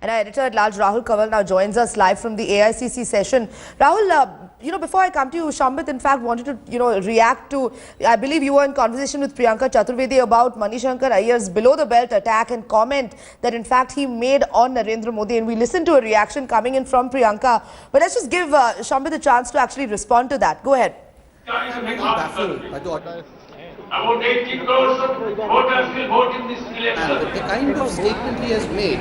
And our editor-at-large Rahul Kanwal now joins us live from the AICC session. Rahul, before I come to you, Shambhit, in fact, wanted to, react to, I believe you were in conversation with Priyanka Chaturvedi about Manishankar Aiyar's below-the-belt attack and comment that, in fact, he made on Narendra Modi. And we listened to a reaction coming in from Priyanka. But let's just give Shambhit a chance to actually respond to that. Go ahead. About 80 crores of voters will vote in this election. The kind of statement he has made,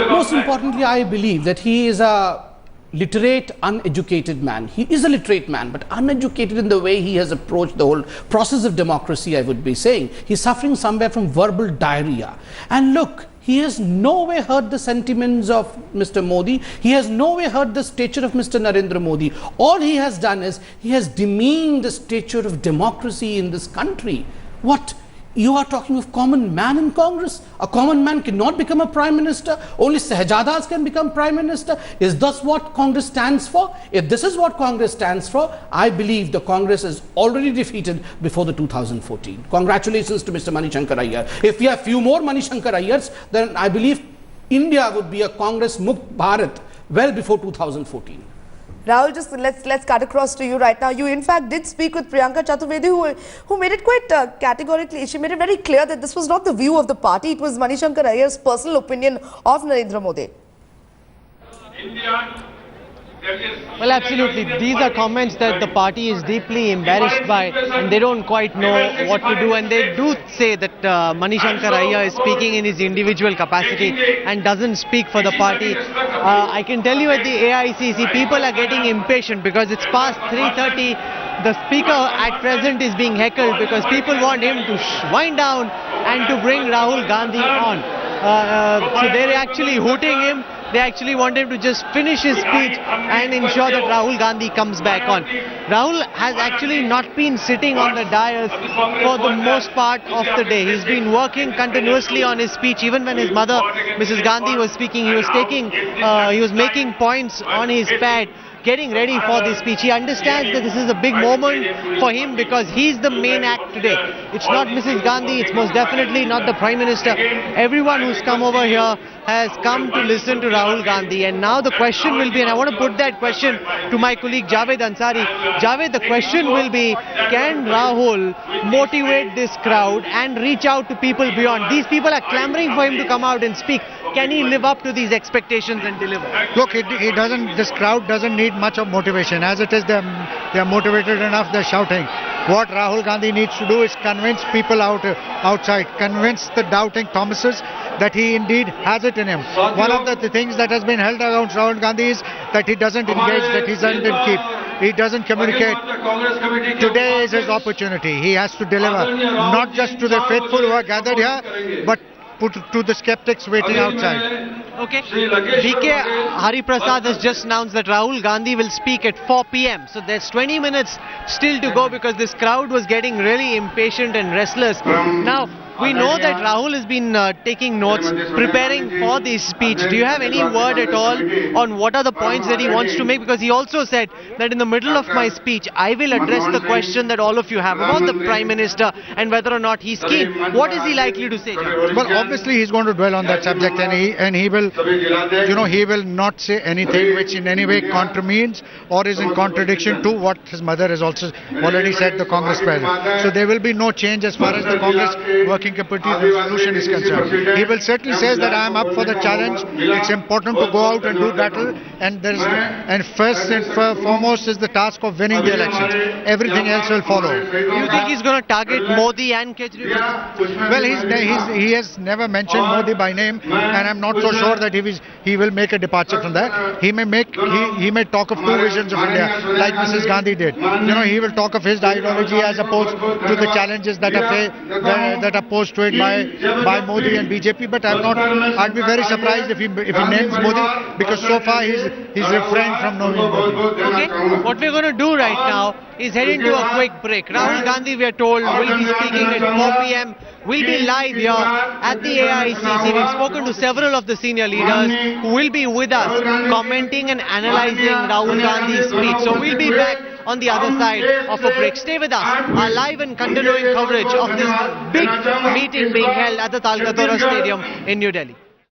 most importantly, I believe that he is a literate, uneducated man. He is a literate man, but uneducated in the way he has approached the whole process of democracy, I would be saying. He's suffering somewhere from verbal diarrhea. And look, he has no way hurt the sentiments of Mr. Modi. He has no way hurt the stature of Mr. Narendra Modi. All he has done is he has demeaned the stature of democracy in this country. What? You are talking of common man in Congress? A common man cannot become a prime minister. Only Sahjadas can become prime minister. Is this what Congress stands for? If this is what Congress stands for, I believe the Congress is already defeated before the 2014. Congratulations to Mr. Manishankar Aiyar. If we have few more Manishankar Aiyars, then I believe India would be a Congress Mukt Bharat well before 2014. Rahul, just let's cut across to you right now. You, in fact, did speak with Priyanka Chaturvedi, who made it quite categorically. She made it very clear that this was not the view of the party. It was Manishankar Aiyar's personal opinion of Narendra Modi. Well, absolutely. These are comments that the party is deeply embarrassed by, and they don't quite know what to do. And they do say that Manishankar Aiyar is speaking in his individual capacity and doesn't speak for the party. I can tell you at the AICC, people are getting impatient because it's past 3:30. The speaker at present is being heckled because people want him to wind down and to bring Rahul Gandhi on. So they're actually hooting him. They actually want him to just finish his speech and ensure that Rahul Gandhi comes back on. Rahul has actually not been sitting on the dais for the most part of the day. He's been working continuously on his speech. Even when his mother, Mrs. Gandhi, was speaking, he was making points on his pad, getting ready for this speech. He understands that this is a big moment for him because he's the main act today. It's not Mrs. Gandhi, it's most definitely not the Prime Minister. Everyone who's come over here has come to listen to Rahul Gandhi, and now the question will be, and I want to put that question to my colleague Javed Ansari. Javed, the question will be, can Rahul motivate this crowd and reach out to people beyond? These people are clamoring for him to come out and speak. Can he live up to these expectations and deliver? Look, this crowd doesn't need much of motivation. As it is, they're motivated enough, they're shouting. What Rahul Gandhi needs to do is convince people outside, convince the doubting Thomases that he indeed has it in him. One of the things that has been held against Rahul Gandhi is that he doesn't engage, that he doesn't keep. He doesn't communicate. Today is his opportunity. He has to deliver, not just to the faithful who are gathered here, but to the skeptics waiting outside. Okay. VK Hari Prasad has just announced that Rahul Gandhi will speak at 4 p.m. So there's 20 minutes still to go because this crowd was getting really impatient and restless. Now, we know that Rahul has been taking notes, preparing for this speech. Do you have any word at all on what are the points that he wants to make? Because he also said that in the middle of my speech, I will address the question that all of you have about the Prime Minister and whether or not he's keen. What is he likely to say? Well, obviously he's going to dwell on that subject, and he will, he will not say anything which in any way contravenes or is in contradiction to what his mother has also already said, the Congress president. So there will be no change as far as the Congress working committee resolution is concerned. He will certainly say that I am up for the challenge. It's important to go out and do battle, and first and foremost is the task of winning the elections. Everything else will follow. Do you think he's going to target Modi and Kejriwal? Well, he has never mentioned Modi by name, and I'm not so sure that he will make a departure from that. He may talk of two visions of India, like Mrs. Gandhi did. He will talk of his ideology as opposed to the challenges that are posed to it by Modi and BJP, but I'd be very surprised if he names Modi, because so far he's refrained from knowing Modi. Okay, what we're going to do right now is head into a quick break. Rahul Gandhi, we are told, will be speaking at 4 p.m. We'll be live here at the AICC. We've spoken to several of the senior leaders who will be with us commenting and analysing Rahul Gandhi's speech. So we'll be back on the other side of a break. Stay with us. Our live and continuing coverage of this big meeting being held at the Talkatora Stadium in New Delhi.